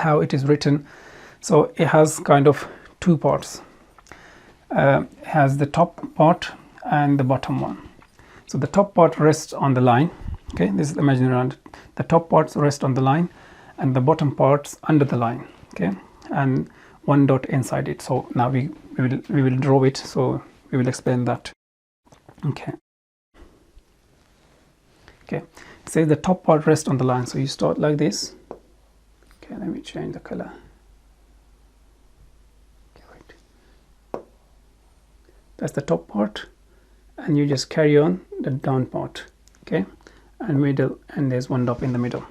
how it is written. So it has kind of two parts. It has the top part and the bottom one. So the top part rests on the line. Okay, this is imaginary round. The top parts rest on the line, and the bottom parts under the line. Okay, and one dot inside it. So now we will draw it. So we will explain that. Okay. Okay. Say the top part rests on the line. So you start like this. Okay, let me change the color. Okay, wait. That's the top part, and you just carry on the down part. Okay, and middle, and there's one dot in the middle.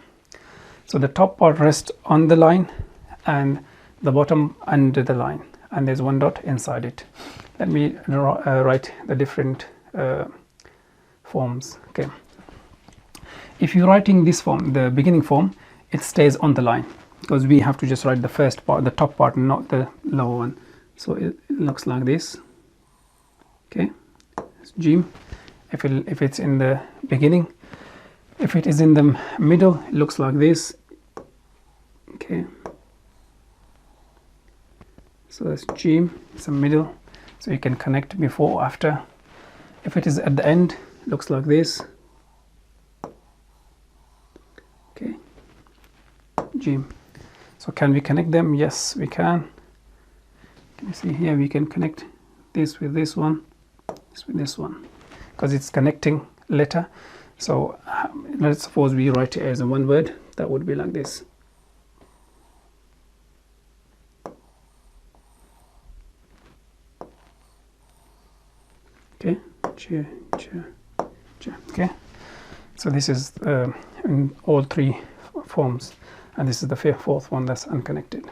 So the top part rests on the line, and the bottom under the line, and there's one dot inside it. Let me write the different forms. Okay, if you're writing this form, the beginning form, it stays on the line, because we have to just write the first part, the top part, not the lower one. So it looks like this. Okay, it's Jeem. If it's in the beginning, if it is in the middle, it looks like this. Okay, so that's Jeem. It's a middle, so you can connect before or after. If it is at the end, it looks like this. Okay, Jeem. So can we connect them? Yes, we can. Can you see here? We can connect this with this one, this with this one, because it's connecting letter. So let's suppose we write it as a one word. That would be like this. Okay, okay. So this is in all three forms, and this is the fourth one that's unconnected.